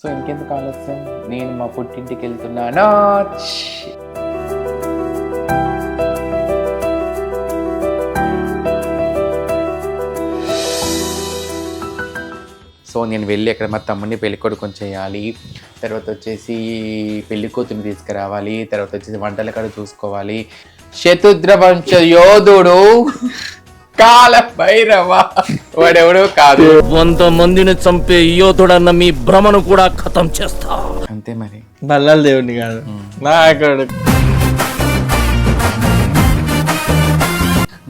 So ఇంకెందుకు ఆలస్యం, నేను మా పుట్టింటికి వెళ్తున్నాను. సో నేను వెళ్ళి అక్కడ మా తమ్ముడిని పెళ్ళికొడుకుని చేయాలి, తర్వాత వచ్చేసి పెళ్లి కూతురిని తీసుకురావాలి, తర్వాత వచ్చేసి వంటల కాడ చూసుకోవాలి. శతుద్ర వంశ యోధుడు కాల భైరవ వాడెవడో కాదు, 100 మందిని చంపే యోధుడన్న మీ భ్రమను కూడా ఖతం చేస్తా. అంతే మరి. బల్లాల దేవుడిని కాదు నాకుడు.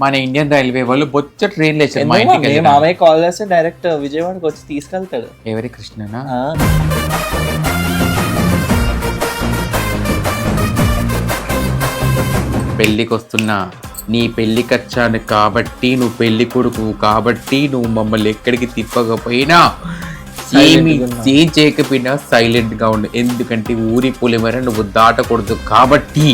మన ఇండియన్ రైల్వే వాళ్ళు బొచ్చ ట్రైన్లు వేసారు మా ఇంటికి. మామయ్య కాల్ చేస్తే డైరెక్ట్ విజయవాడకి వచ్చి తీసుకెళ్తాడు. ఎవరి కృష్ణనా? పెళ్ళికి వస్తున్నా, నీ పెళ్ళికి వచ్చాను కాబట్టి, నువ్వు పెళ్లి కొడుకు కాబట్టి, నువ్వు మమ్మల్ని ఎక్కడికి తిప్పకపోయినా ఏం చేయకపోయినా సైలెంట్ గా ఉండు, ఎందుకంటే ఊరి పులిమేర నువ్వు దాటకూడదు కాబట్టి.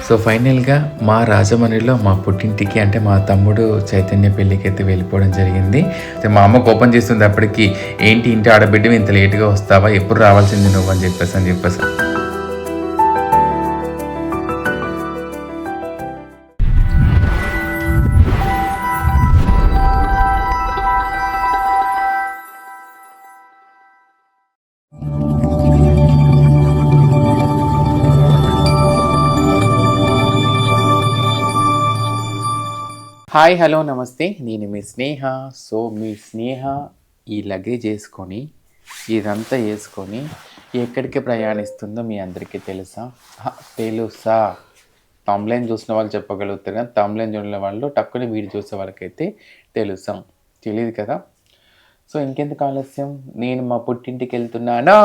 సో ఫైనల్గా మా రాజమండ్రిలో మా పుట్టింటికి అంటే మా తమ్ముడు చైతన్య పెళ్ళికి అయితే వెళ్ళిపోవడం జరిగింది. మా అమ్మ కోపం చేస్తుంది అప్పటికి, ఏంటి ఇంటి ఆడబిడ్డ ఇంత లేట్గా వస్తావా, ఎప్పుడు రావాల్సింది నువ్వు అని చెప్పేసి. హాయ్ హలో నమస్తే, నేను మీ స్నేహ. సో మీ స్నేహ ఈ లగేజ్ వేసుకొని ఇదంతా వేసుకొని ఎక్కడికి ప్రయాణిస్తుందో మీ అందరికీ తెలుసా? తమ్లైన్ చూసిన వాళ్ళు చెప్పగలుగుతారు, కానీ తమ్లైన్ చూసిన వాళ్ళు టక్కుని వీడియో చూసే వాళ్ళకైతే తెలియదు కదా. సో ఇంకెందుకు ఆలస్యం, నేను మా పుట్టింటికి వెళ్తున్నాను.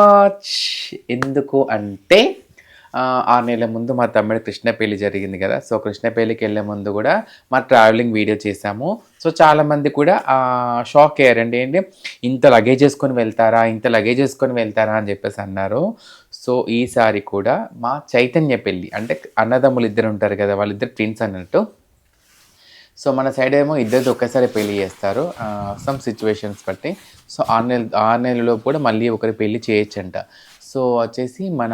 ఎందుకు అంటే 6 నెలల ముందు మా తమ్ముడి కృష్ణ పెళ్లి జరిగింది కదా. సో కృష్ణ పెళ్ళికి వెళ్ళే ముందు కూడా మా ట్రావెలింగ్ వీడియో చేశాము. సో చాలామంది కూడా షాక్ అయ్యారండి, ఏంటి ఇంత లగేజ్ చేసుకొని వెళ్తారా అని చెప్పేసి అన్నారు. సో ఈసారి కూడా మా చైతన్య పెళ్ళి అంటే అన్నదమ్ములు ఇద్దరు ఉంటారు కదా, వాళ్ళిద్దరు ట్విన్స్ అన్నట్టు. సో మన సైడ్ ఏమో ఇద్దరిది ఒకేసారి పెళ్లి చేస్తారు సమ్ సిచ్యువేషన్స్ బట్టి. సో 6 నెలల్లో కూడా మళ్ళీ ఒకరి పెళ్లి చేయొచ్చంట. సో వచ్చేసి మన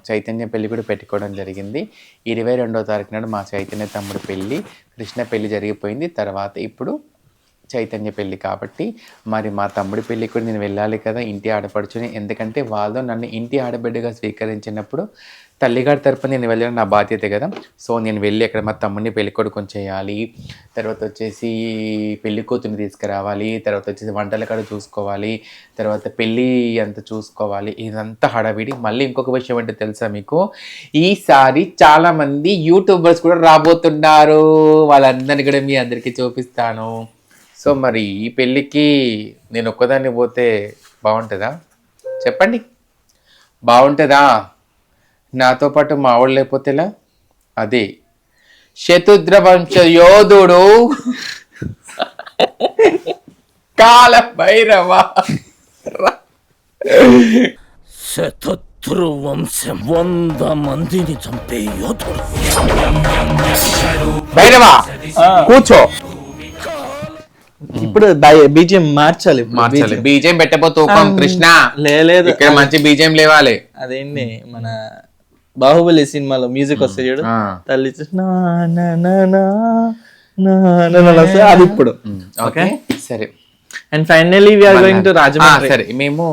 చైతన్య పెళ్ళి కూడా పెట్టుకోవడం జరిగింది. 22వ తారీఖు నాడు మా చైతన్య తమ్ముడు పెళ్ళి, కృష్ణ పెళ్ళి జరిగిపోయింది. తర్వాత ఇప్పుడు చైతన్య పెళ్ళి కాబట్టి మరి మా తమ్ముడి పెళ్ళి కూడా నేను వెళ్ళాలి కదా, ఇంటి ఆడపడుచుని. ఎందుకంటే వాళ్ళు నన్ను ఇంటి ఆడబిడ్డగా స్వీకరించినప్పుడు తల్లిగారి తరపున నేను వెళ్ళడం నా బాధ్యత కదా. సో నేను వెళ్ళి అక్కడ మా తమ్ముడిని పెళ్లి కొడుకుని చేయాలి, తర్వాత వచ్చేసి పెళ్లి కూతురిని తీసుకురావాలి, తర్వాత వచ్చేసి వంటల కాడ చూసుకోవాలి, తర్వాత పెళ్ళి అంతా చూసుకోవాలి. ఇదంతా హడావిడి. మళ్ళీ ఇంకొక విషయం అంటే తెలుసా మీకు, ఈసారి చాలామంది యూట్యూబర్స్ కూడా రాబోతున్నారు. వాళ్ళందరినీ కూడా మీ అందరికీ చూపిస్తాను. సో మరి ఈ పెళ్ళికి నేను ఒక్కదాన్ని పోతే బాగుంటుందా చెప్పండి? బాగుంటుందా? నాతో పాటు మా వాళ్ళు లేకపోతే ఎలా? అదే శతుద్ర వంశ యోధుడు కాల భైరవ శతృ వంశం 100 మందిని చంపే యోధుడు. భైరవ కూర్చో. ఇప్పుడు బీజిఎం మార్చాలి. బీజేం పెట్టబోతూ కృష్ణ లేదు, ఇక్కడ మంచి బీజేం లేవాలి. అదేంటి మన బాహుబలి సినిమాలో మ్యూజిక్ వస్తే చూడు, తల్లి అది ఇప్పుడు. ఓకే సరే. And finally we are going to Rajahmundry. సరే మేము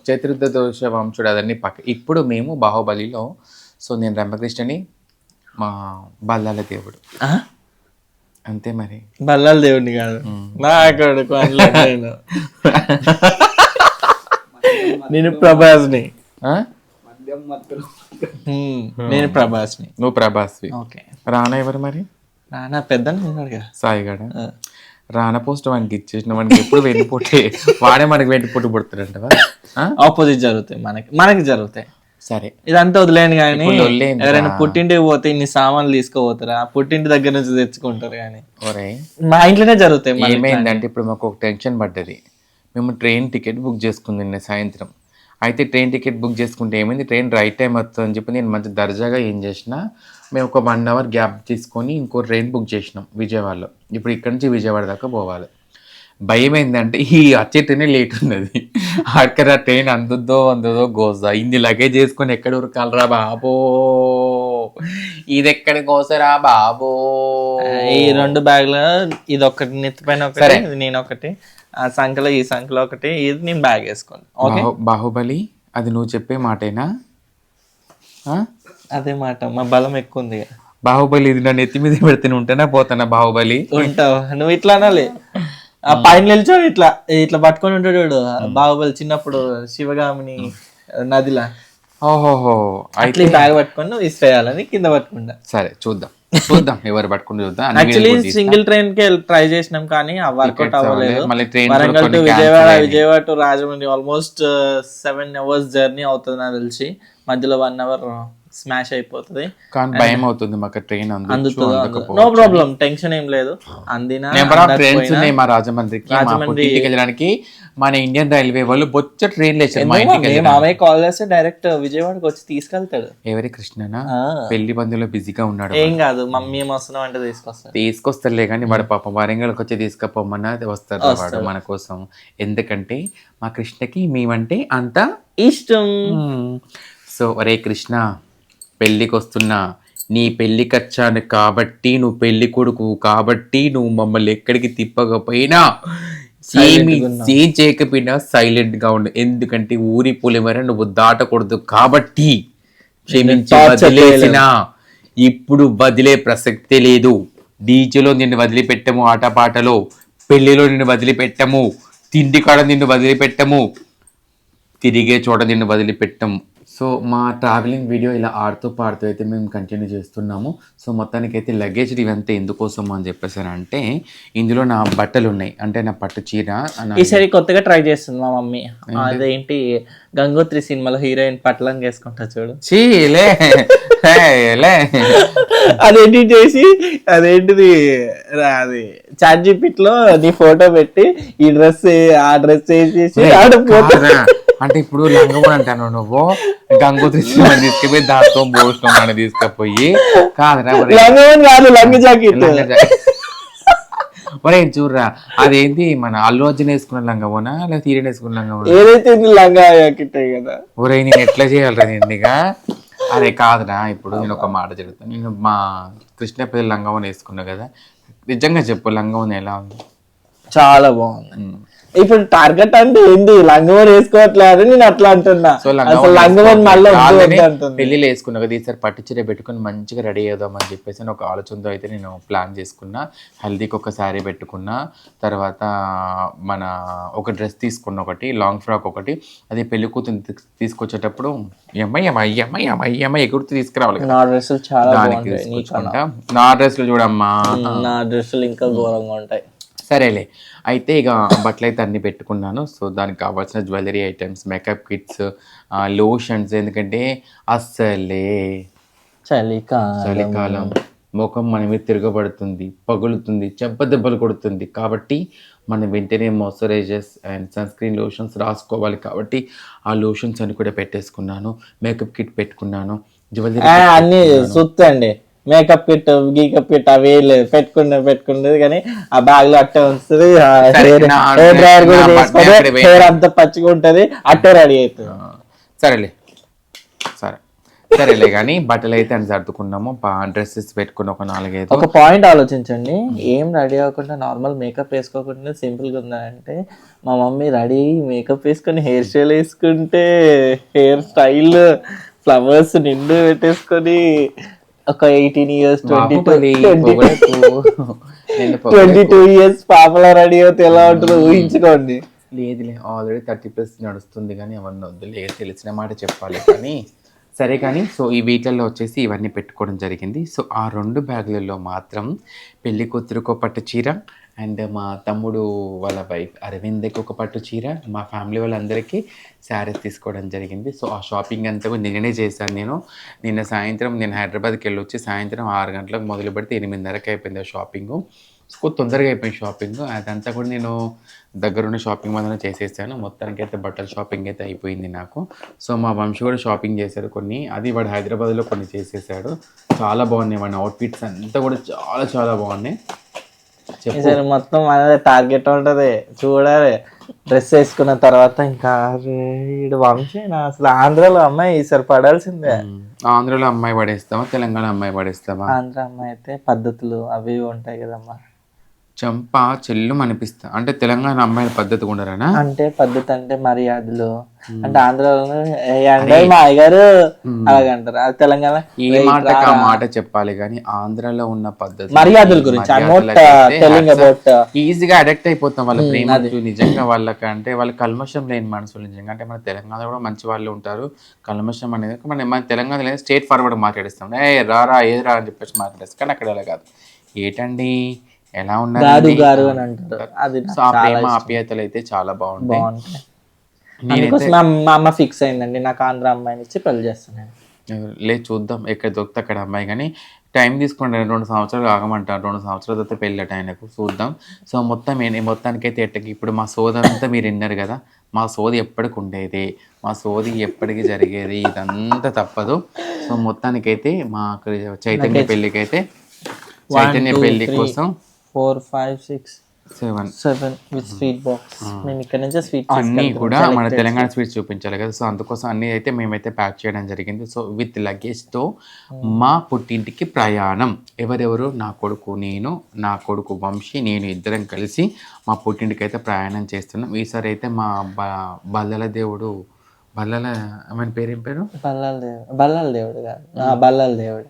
చతుర్థ దోష వంశుడు అదన్నీ పక్క. ఇప్పుడు మేము బాహుబలిలో, సో నేను రామకృష్ణని, మా బల్లాల దేవుడు. అంతే మరి. బల్లాల దేవుడిని కాదు నాకుడు. నేను ప్రభాస్ని. నేను ప్రభాస్ని. నువ్వు ప్రభాస్వి. ఓకే. రానా ఎవరు మరి? రానా పెద్ద సాయిగాడ. రానా పోస్ట్ వానికి ఇచ్చేసిన వానికి ఎప్పుడు వెండిపోతే వాడే మనకి వెండిపోటు పుడుతున్నాడంటవా? ఆపోజిట్ జరుగుతాయి, మనకి జరుగుతాయి. సరే ఇదంతా వదిలేను కానీ ఎవరైనా పుట్టింటికి పోతే ఇన్ని సామాన్లు తీసుకోపోతారా, పుట్టింటి దగ్గర నుంచి తెచ్చుకుంటారు. కానీ మా ఇంట్లోనే జరుగుతాయి. ఏమైందంటే ఇప్పుడు మాకు ఒక టెన్షన్ పడ్డది. మేము ట్రైన్ టికెట్ బుక్ చేసుకుంది నిన్న సాయంత్రం. అయితే ట్రైన్ టికెట్ బుక్ చేసుకుంటే ఏమైంది, ట్రైన్ రైట్ టైం వస్తుంది అని చెప్పి నేను మంచి దర్జాగా ఏం చేసిన మేము ఒక 1 అవర్ గ్యాప్ తీసుకొని ఇంకో ట్రైన్ బుక్ చేసినాం విజయవాడలో. ఇప్పుడు ఇక్కడ నుంచి విజయవాడ దాకా పోవాలి. భయం ఏంటంటే ఈ వచ్చే ట్రైన్ లేట్ ఉన్నది. అక్కడ ట్రైన్ అందుదో గోజా ఇన్ని లగేజ్ చేసుకొని ఎక్కడ ఉరకాలరా బాబో, ఇది ఎక్కడి కోసరా బాబో. ఈ 2 బ్యాగ్ల ఇది ఒకటి నెత్తిపైన ఒకటి, ఇది నేను ఒకటి, ఆ సంఖ్యలో ఈ సంఖ్యలో ఒకటి, ఇది నేను బ్యాగ్ వేసుకోండి. ఓకే. బాహుబలి అది నువ్వు చెప్పే మాటేనా? అదే మాట, మా బలం ఎక్కువ ఉంది. బాహుబలి ఇది నన్ను ఎత్తి మీద పెడితే ఉంటానా పోతానా? బాహుబలి ఉంటావు నువ్వు, ఇట్లా అనాలి. ఆ పైన నిల్చో ఇట్లా ఇట్లా పట్టుకొని ఉంటాడు బాహుబలి చిన్నప్పుడు శివగామిని నదిలా. ఓహోహో, అట్లా బ్యాగ్ పట్టుకొని నువ్వు ఇస్త్రేయాలని కింద పట్టుకుంటా. సరే చూద్దాం ఎవరు పట్టుకుని చూద్దాం. యాక్చువల్లీ సింగిల్ ట్రైన్ కి ట్రై చేసినాం కానీ ఆ వర్కౌట్ అవ్వలేదు. Warangal to Vijayawada to Rajahmundry almost 7 hours journey అవుతుంది నాకు తెలిసి. మధ్యలో 1 hour స్మాష్ అయిపోతుంది. కానీ భయం అవుతుంది మాకు ట్రైన్ అందుతుంది. నో ప్రాబ్లం, టెన్షన్ ఏం లేదు. అందినా ట్రైన్స్ ఉన్నాయి మా రాజమండ్రికి వెళ్ళడానికి. మన ఇండియన్ రైల్వే వాళ్ళు బొచ్చ ట్రైన్ లేచారు. మామయ్య కాల్ చేస్తే డైరెక్ట్ విజయవాడకి వచ్చి తీసుకెళ్తాడు. ఎవరి కృష్ణనా పెళ్లి బంధువులో బిజీగా ఉన్నాడు. ఏం కాదు, మమ్మీ వస్తున్నాం అంటే తీసుకొస్తారులే కానీ వాడు పాపం వరంగల్కి వచ్చి తీసుకపోమన్నా వస్తారు వాడు మన కోసం. ఎందుకంటే మా కృష్ణకి మేమంటే అంత ఇష్టం. సో ఒరే కృష్ణ, పెళ్ళికి వస్తున్నా, నీ పెళ్ళికి వచ్చాను కాబట్టి, నువ్వు పెళ్లి కొడుకు కాబట్టి, నువ్వు మమ్మల్ని ఎక్కడికి తిప్పకపోయినా ఏం చేయకపోయినా సైలెంట్ గా ఉండు. ఎందుకంటే ఊరి పులిమేర నువ్వు దాటకూడదు కాబట్టి క్షమించి వదిలేసిన. ఇప్పుడు వదిలే ప్రసక్తే లేదు. డీజేలో నిన్ను వదిలిపెట్టము, ఆటపాటలో పెళ్లిలో నిన్ను వదిలిపెట్టము, తిండి కాడ నిన్ను వదిలిపెట్టము, తిరిగే చోట నిన్ను వదిలిపెట్టము. సో మా ట్రావెలింగ్ వీడియో ఇలా ఆడుతూ పాడుతూ అయితే మేము కంటిన్యూ చేస్తున్నాము. సో మొత్తానికి అయితే లగేజ్ ఇవంతా ఎందుకోసం అని చెప్పేసానంటే, ఇందులో నా బట్టలు ఉన్నాయి, అంటే నా పట్టు చీర. ఈసారి కొత్తగా ట్రై చేస్తుంది మా మమ్మీ. అదేంటి గంగోత్రి సినిమాలో హీరోయిన్ పట్లం వేసుకుంటా చూడు. చీలే అదేంటి చేసి అదేంటిది అది చాట్ లో నీ ఫోటో పెట్టి ఈ డ్రెస్ ఆ డ్రెస్ వేసేసి అంటే ఇప్పుడు లంగం అంటాను, నువ్వు గంగోత్రి సినిమా తీసుకుపోయి దాంతో భోజనం తీసుకుపోయి కాదురా లంగ జాకెట్. ఒరే చూడరా, అదేంటి మన అల్లు అర్జున్ వేసుకున్న లంగమోనా లేదా హీరోయిన్ వేసుకున్న లంగమోనా? ఏదైతే లంగా జాకెట్ కదా. ఒరే నేను ఎట్లా చేయాలరా నిండిగా? అదే కాదురా, ఇప్పుడు నేను ఒక మాట చెప్తాను. నేను మా కృష్ణ పెద్ద లంగమని వేసుకున్నా కదా, నిజంగా చెప్పు లంగమని ఎలా ఉంది? చాలా బాగుంది. ఇప్పుడు టార్గెట్ అంటే ఏంటి, లంగవన్ వేసుకోవట్లేదు నేను అట్లా అంటున్నా. లంగవన్ మళ్ళీ పెళ్లిలో వేసుకున్నా కదా, ఈసారి పట్టు చీర పెట్టుకుని మంచిగా రెడీ అవుదాం అని చెప్పేసి ఒక ఆలోచనతో అయితే నేను ప్లాన్ చేసుకున్నా. హల్దీకి ఒక శారీ పెట్టుకున్నా, తర్వాత మన ఒక డ్రెస్ తీసుకున్న, ఒకటి లాంగ్ ఫ్రాక్ ఒకటి. అదే పెళ్లి కూతురు తీసుకొచ్చేటప్పుడు అమ్మాయి ఎగురుతూ తీసుకురావాలి. నా డ్రెస్సులు చాలా తీసుకుంటా. నా డ్రెస్సులు చూడమ్మా, నా డ్రెస్సులు ఇంకా ఘోరంగా ఉంటాయి. సరేలే, అయితే ఇక బట్టలు అయితే అన్ని పెట్టుకున్నాను. సో దానికి కావాల్సిన jewellery items, makeup kits, lotions. ఎందుకంటే అస్సలే చలికాలం ముఖం మన మీద తిరగబడుతుంది, పగులుతుంది, చెంప దెబ్బలు కొడుతుంది. కాబట్టి మనం వెంటనే moisturisers and sunscreen lotions రాసుకోవాలి. కాబట్టి ఆ లోషన్స్ అని కూడా పెట్టేసుకున్నాను, మేకప్ కిట్ పెట్టుకున్నాను, జ్యువెలరీ అన్ని చూస్తండి. మేకప్ కిట్ గీకప్ కిట్ అవి లేదు, పెట్టుకునేది కానీ ఆ బ్యాగ్ లో అట్టే వస్తుంది. హెయిర్ డ్రైయర్ కూడా చేసుకొని హెయిర్ అంతా పచ్చిగా ఉంటది, అట్టే రెడీ అవుతుంది. సరేలే కానీ బట్టలు అయితే అని సర్దుకున్నాము. డ్రెస్సెస్ పెట్టుకుని ఒక 4-5. ఒక పాయింట్ ఆలోచించండి, ఏం రెడీ అవ్వకుండా నార్మల్ మేకప్ వేసుకోకుండా సింపుల్ గా ఉందంటే, మా మమ్మీ రెడీ మేకప్ వేసుకొని హెయిర్ స్టైల్ వేసుకుంటే, హెయిర్ స్టైల్ ఫ్లవర్స్ నిండు పెట్టేసుకొని ఒక 18 years 22 years పాపలా రెడీ అవుతే ఎలా ఉంటుందో ఊహించుకోండి. లేదులే, ఆల్రెడీ 30+ నడుస్తుంది కానీ అవన్నీ వద్దులే, తెలిసిన మాట చెప్పాలి కానీ. సరే కానీ సో ఈ వీటిల్లో వచ్చేసి ఇవన్నీ పెట్టుకోవడం జరిగింది. సో ఆ 2 బ్యాగులలో మాత్రం పెళ్లి కూతురుకు ఒక పట్టు చీర, అండ్ మా తమ్ముడు వాళ్ళ వైఫ్ అరవింద్కి ఒక పట్టు చీర, మా ఫ్యామిలీ వాళ్ళందరికీ శారీస్ తీసుకోవడం జరిగింది. సో ఆ షాపింగ్ అంతా కూడా నిన్ననే చేశాను. నిన్న సాయంత్రం నేను హైదరాబాద్కి వెళ్ళొచ్చి సాయంత్రం 6 గంటలకు మొదలు పెడితే 8:30కి అయిపోయింది ఆ షాపింగ్. తొందరగా అయిపోయింది షాపింగ్. అదంతా కూడా నేను దగ్గరున్న షాపింగ్ మాత్రం చేసేసాను. మొత్తానికి అయితే బట్టల షాపింగ్ అయితే అయిపోయింది నాకు. సో మా వంశీ కూడా షాపింగ్ చేశాడు కొన్ని. అది వాడు హైదరాబాద్లో కొన్ని చేసేసాడు. చాలా బాగున్నాయి వాడి అవుట్ఫిట్స్ అంతా కూడా చాలా చాలా బాగున్నాయి. ఈసారి మొత్తం మనదే టార్గెట్ ఉంటది, చూడాలి డ్రెస్ వేసుకున్న తర్వాత ఇంకా వీడు వంశీ అసలు ఆంధ్రాలో అమ్మాయి ఈసారి పడాల్సిందే. ఆంధ్రాలో అమ్మాయి పడేస్తావా, తెలంగాణ అమ్మాయి పడేస్తావా? ఆంధ్ర అమ్మాయి అయితే పద్ధతులు అవి ఇవి ఉంటాయి కదమ్మా, చంప చెల్లు అనిపిస్తా. అంటే తెలంగాణ అమ్మాయిల పద్ధతి ఉండరానా? అంటే పద్ధతి అంటే మర్యాదలు అంటే ఆంధ్రాలో అంటే మా అయ్యగారు అలాగంటారు, అది తెలంగాణ ఏ మాటకి ఆ మాట చెప్పాలి కానీ ఆంధ్రాలో ఉన్న పద్ధతి మర్యాదల గురించి ఈజీగా అడక్ట్ అయిపోతాం వాళ్ళ ప్రేమ. నిజంగా వాళ్ళకంటే వాళ్ళ కల్మషం లేని మనుషులు నిజంగా. అంటే మన తెలంగాణలో కూడా మంచి వాళ్ళు ఉంటారు. కల్మషం అనేది మన తెలంగాణలో లేదు, స్ట్రేట్ ఫార్వర్డ్ మాట్లాడిస్తాం. రారా ఏది రా అని చెప్పేసి మాట్లాడేస్తాం. కానీ అక్కడ అలా కాదు. ఏంటండి ఎలా ఉన్నారు, సో ఆ ప్రేమ ఆప్యాయతలు అయితే చాలా బాగుంటాయి. మా అమ్మ ఫిక్స్ అయిందండి, నాకు ఆంధ్ర అమ్మాయిని ఇచ్చి పెళ్లి చేస్తాను. లేదు చూద్దాం ఎక్కడ దొరికితే అక్కడ అమ్మాయి. కానీ టైం తీసుకోండి, 2 సంవత్సరాలు ఆగమంటారు. 2 సంవత్సరాల తర్వాత పెళ్ళట ఆయనకు, చూద్దాం. సో మొత్తానికైతే ఎట్టకి ఇప్పుడు మా సోదంతా మీరు విన్నారు కదా. మా సోది ఎప్పటికి ఉండేది, మా సోది ఎప్పటికి జరిగేది, ఇదంతా తప్పదు. సో మొత్తానికైతే మా చైతన్య పెళ్ళికైతే చైతన్య పెళ్ళి కోసం 4, 5, 6, 7 విత్ స్వీట్ బాక్స్. మేము ఇక్కడ నుంచి స్వీట్ అన్నీ కూడా మన తెలంగాణ స్వీట్స్ చూపించాలి కదా. సో అందుకోసం అన్నీ అయితే మేమైతే ప్యాక్ చేయడం జరిగింది. సో విత్ లగేజ్తో మా పుట్టింటికి ప్రయాణం. ఎవరెవరు? నా కొడుకు, నేను, నా కొడుకు వంశీ, నేను ఇద్దరం కలిసి మా పుట్టింటికి అయితే ప్రయాణం చేస్తున్నాం. ఈసారి అయితే మా బల్లల దేవుడు, బల్లల మన పేరేం పేరు? బల్లల దేవుడు కాదు, బల్లల దేవుడు.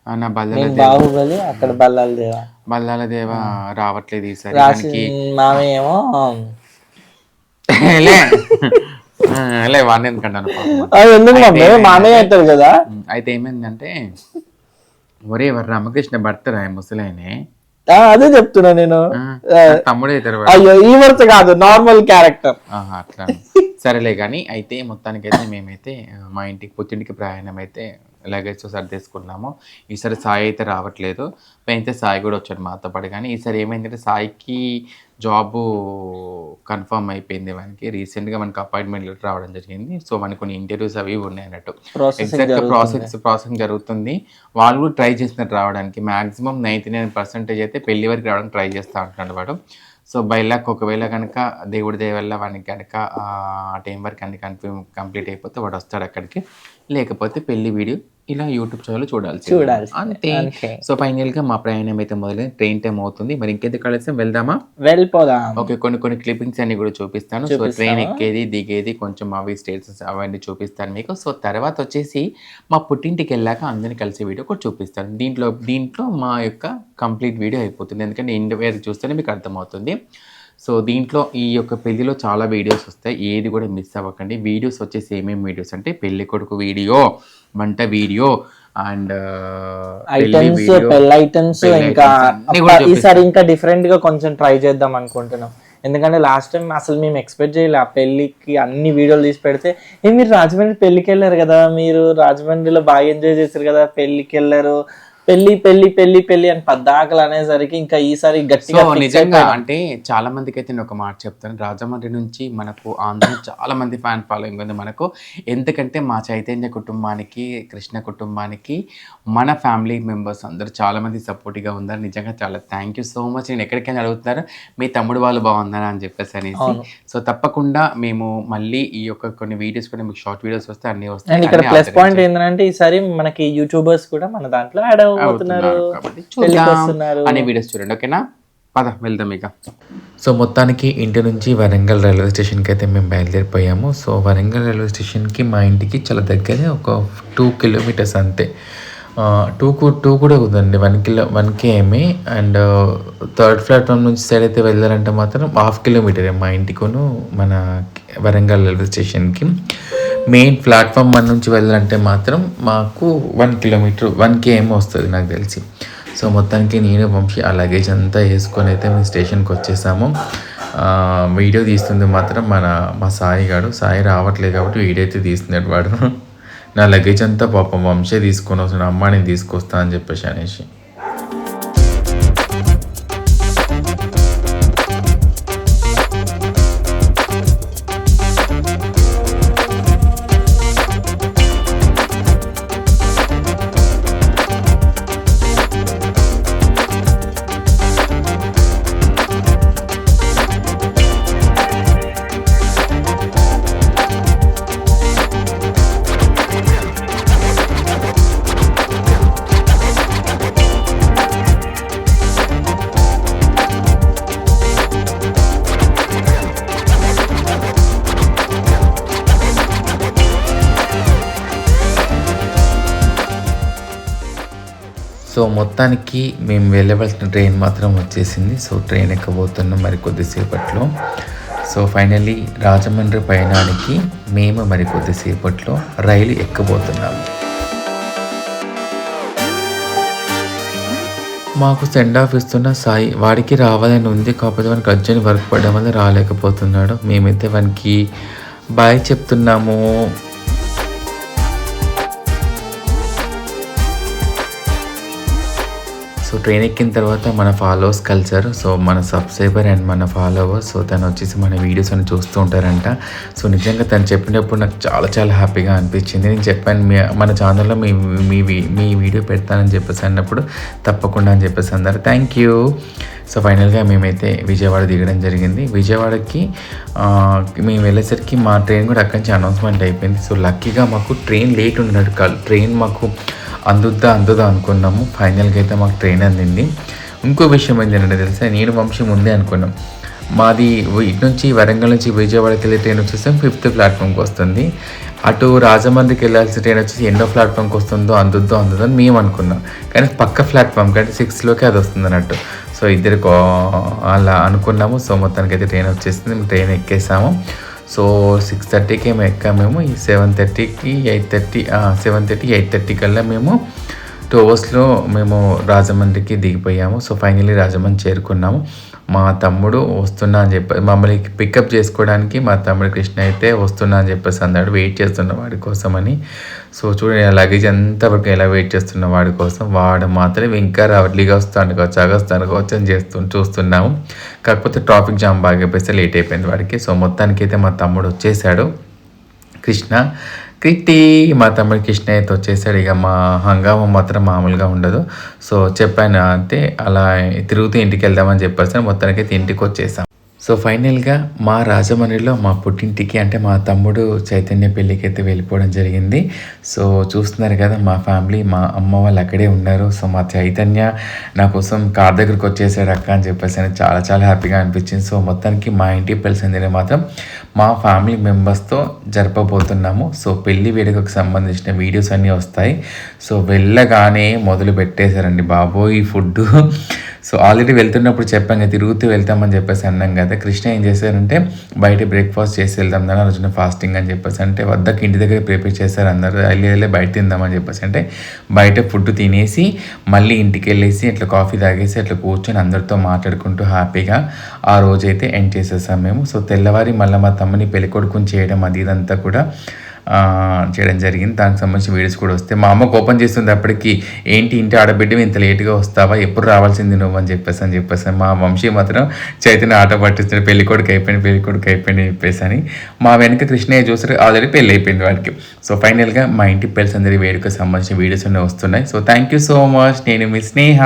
నా బాహుబలి అక్కడ బల్లాల దేవ, బల్లాల దేవ రావట్లేదు ఈసారి. మామేమో వాడిని ఎందుకంటాను, మామయ్య అవుతారు కదా. అయితే ఏమైందంటే ఒరే రామకృష్ణ భర్త రాయ ముసలాయనే, అదే చెప్తున్నా నేను. తమ్ముడే అవుతారు. అయ్యో ఈ వరుస కాదు, నార్మల్ క్యారెక్టర్ అట్లా. సరేలే కానీ అయితే మొత్తానికైతే మేమైతే మా ఇంటికి పుట్టింటికి ప్రయాణం అయితే లగేజ్ సర్దేసుకున్నాము. ఈసారి సాయి అయితే రావట్లేదు. అయితే సాయి కూడా వచ్చాడు మాతో పాటు. కానీ ఈసారి ఏమైందంటే సాయికి జాబు కన్ఫర్మ్ అయిపోయింది. మనకి రీసెంట్గా మనకి అపాయింట్మెంట్ లెటర్ రావడం జరిగింది. సో మనకి కొన్ని ఇంటర్వ్యూస్ అవి ఉన్నాయి అన్నట్టు. ఎగ్జాక్ట్గా ప్రాసెసింగ్ జరుగుతుంది. వాళ్ళు కూడా ట్రై చేస్తున్నారు రావడానికి. మ్యాక్సిమం 99% అయితే పెళ్లి వరకు రావడానికి ట్రై చేస్తూ ఉంటున్నాడు వాడు. సో బై లక్ ఒకవేళ కనుక దేవుడి దయ వల్ల వాడికి కనుక ఆ టైం వరకు అన్ని కంప్లీట్ అయిపోతే వాడు వస్తాడు అక్కడికి. లేకపోతే పెళ్లి వీడియో ఇలా యూట్యూబ్ ఛానల్ చూడాలి అంతే. సో ఫైనల్గా మా ప్రయాణం అయితే మొదలైంది. ట్రైన్ టైం అవుతుంది. మరి ఇంకెందుకు కలిసి వెళ్దామా? వెళ్ళిపోదాం. ఓకే, కొన్ని క్లిప్పింగ్స్ అన్ని కూడా చూపిస్తాను. సో ట్రైన్ ఎక్కేది దిగేది కొంచెం అవి స్టేటస్ అవన్నీ చూపిస్తాను మీకు. సో తర్వాత వచ్చేసి మా పుట్టింటికి వెళ్ళాక అందరినీ కలిసి వీడియో కూడా చూపిస్తాను. దీంట్లో మా యొక్క కంప్లీట్ వీడియో అయిపోతుంది. ఎందుకంటే ఇండియా చూస్తేనే మీకు అర్థమవుతుంది. సో దీంట్లో ఈ యొక్క పెళ్లిలో చాలా వీడియోస్ వస్తాయి, ఏది కూడా మిస్ అవ్వకండి. వీడియోస్ వచ్చేసి ఏమేమి వీడియోస్ అంటే పెళ్లి కొడుకు వీడియో, వంట వీడియో అండ్ ఐటమ్స్. ఇంకా ఈసారి ఇంకా డిఫరెంట్ గా కొంచెం ట్రై చేద్దాం అనుకుంటున్నాం. ఎందుకంటే లాస్ట్ టైం అసలు మేము ఎక్స్పెక్ట్ చేయలే, ఆ పెళ్లికి అన్ని వీడియోలు తీసి పెడితే మీరు రాజమండ్రి పెళ్లికి వెళ్ళారు కదా, మీరు రాజమండ్రిలో బాగా ఎంజాయ్ చేశారు కదా, పెళ్లికి వెళ్ళారు, పెళ్లి పెళ్లి పెళ్లి పెళ్లి అని పద్దాకలు అనేసరికి ఇంకా ఈసారి గట్టిగా నిజంగా. అంటే చాలా మందికి అయితే నేను ఒక మాట చెప్తాను, రాజమండ్రి నుంచి మనకు ఆంధ్ర చాలా మంది ఫ్యాన్ ఫాలోయింగ్ ఉంది మనకు. ఎందుకంటే మా చైతన్య కుటుంబానికి, కృష్ణ కుటుంబానికి, మన ఫ్యామిలీ మెంబర్స్ అందరూ చాలా మంది సపోర్టివ్గా ఉన్నారు. నిజంగా చాలా థ్యాంక్ యూ సో మచ్. నేను ఎక్కడికైనా అడుగుతున్నారు మీ తమ్ముడు వాళ్ళు బాగున్నారా అని చెప్పేసి అనేసి. సో తప్పకుండా మేము మళ్ళీ ఈ యొక్క కొన్ని వీడియోస్ కూడా మీకు షార్ట్ వీడియోస్ వస్తే అన్ని వస్తాయి. ఇక్కడ ప్లస్ పాయింట్ ఏంటంటే ఈసారి మనకి యూట్యూబర్స్ కూడా మన దాంట్లో యాడ్ అవుతున్నారు అనే వీడియోస్ చూడండి. ఓకేనా, పద వెళ్దాం ఇక. సో మొత్తానికి ఇంటి నుంచి వరంగల్ రైల్వే స్టేషన్కి అయితే మేము బయలుదేరిపోయాము. సో వరంగల్ రైల్వే స్టేషన్కి మా ఇంటికి చాలా దగ్గరే, ఒక 2 కిలోమీటర్స్ అంతే. 2 కూడా ఉందండి, 1 km. అండ్ 3rd ప్లాట్ఫామ్ నుంచి సైడ్ అయితే వెళ్ళాలంటే మాత్రం 1/2 కిలోమీటరే మా ఇంటికును మన వరంగల్ రైల్వే స్టేషన్కి. మెయిన్ ప్లాట్ఫామ్ 1 నుంచి వెళ్ళాలంటే మాత్రం మాకు 1 కిలోమీటర్ 1 km వస్తుంది నాకు తెలిసి. సో మొత్తానికి నేను వంశీ ఆ లగేజ్ అంతా వేసుకొని అయితే మేము స్టేషన్కి వచ్చేసాము. వీడియో తీస్తుంది మాత్రం మా సాయి రావట్లేదు కాబట్టి వీడియో అయితే తీస్తున్నాడు వాడు. నా లగేజ్ అంతా పాపం వంశీ తీసుకొని వస్తున్నాడు, అమ్మ నేను తీసుకొస్తా అని చెప్పేసి అనేసి. మొత్తానికి మేము వెళ్ళవలసిన ట్రైన్ మాత్రం వచ్చేసింది. సో ట్రైన్ ఎక్కబోతున్నాం మరి కొద్దిసేపట్లో. సో ఫైనల్లీ రాజమండ్రి పయనానికి మేము మరి కొద్దిసేపట్లో రైలు ఎక్కబోతున్నాము. మాకు సెండ్ ఆఫ్ ఇస్తున్న సాయి వాడికి రావాలని ఉంది, కాకపోతే వానికి అర్జెంట్ వర్క్ పడడం వల్ల రాలేకపోతున్నాడు. మేమైతే వానికి బాయ్ చెప్తున్నాము. సో ట్రైన్ ఎక్కిన తర్వాత మన ఫాలోవర్స్ కలిసారు. సో మన సబ్స్క్రైబర్ అండ్ మన ఫాలోవర్స్. సో తను వచ్చేసి మన వీడియోస్ అని చూస్తూ ఉంటారంట. సో నిజంగా తను చెప్పినప్పుడు నాకు చాలా చాలా హ్యాపీగా అనిపించింది. నేను చెప్పాను మన ఛానల్లో మీ వీడియో పెడతానని చెప్పేసి అన్నప్పుడు తప్పకుండా అని చెప్పేసి అన్నారు. Thank you. సో ఫైనల్గా మేమైతే విజయవాడ దిగడం జరిగింది. విజయవాడకి మేము వెళ్ళేసరికి మా ట్రైన్ కూడా అక్కడి నుంచి అనౌన్స్మెంట్ అయిపోయింది. సో లక్కీగా మాకు ట్రైన్ లేట్ ఉన్నట్టు కాదు, ట్రైన్ మాకు అందుద్దా అనుకున్నాము. ఫైనల్గా అయితే మాకు ట్రైన్ అందింది. ఇంకో విషయం ఏంటంటే తెలుసా, నేను వంశీ ముందే అనుకున్నాం. మాది ఇటు నుంచి వరంగల్ నుంచి విజయవాడకి వెళ్ళే ట్రైన్ వచ్చేసి 5th ప్లాట్ఫామ్కి వస్తుంది. అటు రాజమండ్రికి వెళ్ళాల్సిన ట్రైన్ వచ్చేసి ఎన్నో ప్లాట్ఫామ్కి వస్తుందో అందుద్దో అని మేము అనుకున్నాం. కానీ పక్క ప్లాట్ఫామ్ కంటే 6లోకి అది వస్తుంది అన్నట్టు. సో ఇద్దరికి అలా అనుకున్నాము. సో మొత్తానికి అయితే ట్రైన్ వచ్చేసింది. మేము ట్రైన్ ఎక్కేసాము. సో 6:30కి ఏమో ఎక్కాము. ఈ 7:30కి 8:30 కల్లా మేము 2 అవర్స్లో మేము రాజమండ్రికి దిగిపోయాము. సో ఫైనల్లీ రాజమండ్రి చేరుకున్నాము. మా తమ్ముడు వస్తున్నా అని చెప్పి మమ్మల్ని పికప్ చేసుకోవడానికి మా తమ్ముడు కృష్ణ అయితే వస్తున్నా అని చెప్పేసి అన్నాడు. వెయిట్ చేస్తున్న వాడి కోసమని. సో చూడండి లగేజ్ అంతవరకు ఎలా వెయిట్ చేస్తున్న వాడి కోసం. వాడు మాత్రం ఇంకా అర్లీగా వస్తాను కావచ్చు అని చూస్తున్నాము. కాకపోతే ట్రాఫిక్ జామ్ బాగా అయిపోతే లేట్ అయిపోయింది వాడికి. సో మొత్తానికి అయితే మా తమ్ముడు వచ్చేసాడు. మా తమ్ముడు కృష్ణ అయితే వచ్చేసాడు. ఇక మా హంగామా మాత్రం మామూలుగా ఉండదు. సో చెప్పాను అంటే అలా తిరుగుతూ ఇంటికి వెళ్దామని చెప్పేసి మొత్తానికి అయితే ఇంటికి వచ్చేసాం. సో ఫైనల్గా మా రాజమండ్రిలో మా పుట్టింటికి అంటే మా తమ్ముడు చైతన్య పెళ్ళికి అయితే వెళ్ళిపోవడం జరిగింది. సో చూస్తున్నారు కదా మా ఫ్యామిలీ, మా అమ్మ వాళ్ళు అక్కడే ఉన్నారు. సో మా చైతన్య నా కోసం కార్ దగ్గరికి వచ్చేసాడు అక్క అని చెప్పేసి చాలా చాలా హ్యాపీగా అనిపించింది. సో మొత్తానికి మా ఇంటికి పెళ్ళిసింది మాత్రం మా ఫ్యామిలీ మెంబర్స్తో జరపబోతున్నాము. సో పెళ్లి వేడుకకు సంబంధించిన వీడియోస్ అన్నీ వస్తాయి. సో వెళ్ళగానే మొదలు పెట్టేశారండి బాబోయ్ ఈ ఫుడ్. సో ఆల్రెడీ వెళ్తున్నప్పుడు చెప్పాం కదా తిరుగుతూ వెళ్తామని చెప్పేసి అన్నాం కదా. కృష్ణ ఏం చేశారంటే బయట బ్రేక్ఫాస్ట్ చేసి వెళ్దాం దాని రోజున ఫాస్టింగ్ అని చెప్పేసి అంటే వద్దకి ఇంటి దగ్గర ప్రిపేర్ చేశారు అందరూ. వెళ్ళి బయట తిందామని చెప్పేసి అంటే బయట ఫుడ్ తినేసి మళ్ళీ ఇంటికి వెళ్ళేసి ఇట్లా కాఫీ తాగేసి అట్లా కూర్చొని అందరితో మాట్లాడుకుంటూ హ్యాపీగా ఆ రోజైతే ఎండ్ చేసేసాం మేము. సో తెల్లవారి మళ్ళీ మా తమ్ముని పెళ్లి కొడుకుని చేయడం అది ఇదంతా కూడా చేయడం జరిగింది. దానికి సంబంధించిన వీడియోస్ కూడా వస్తాయి. మా అమ్మకు ఓపెన్ చేస్తుంది అప్పటికి, ఏంటి ఇంటి ఆడబిడ్డ ఇంత లేట్గా వస్తావా, ఎప్పుడు రావాల్సింది నువ్వు అని చెప్పేసి మా వంశీ మాత్రం చైతన్య ఆట పట్టిస్తాడు పెళ్లి కొడుకు అయిపోయింది చెప్పేసి అని. మా వెనక కృష్ణయ్య చూసారు ఆల్రెడీ పెళ్ళి అయిపోయింది వాడికి. సో ఫైనల్గా మా ఇంటి పెళ్లి సందడి వేడుకకు సంబంధించిన వీడియోస్ అన్నీ వస్తున్నాయి. So thank you so much. నేను మీ స్నేహ.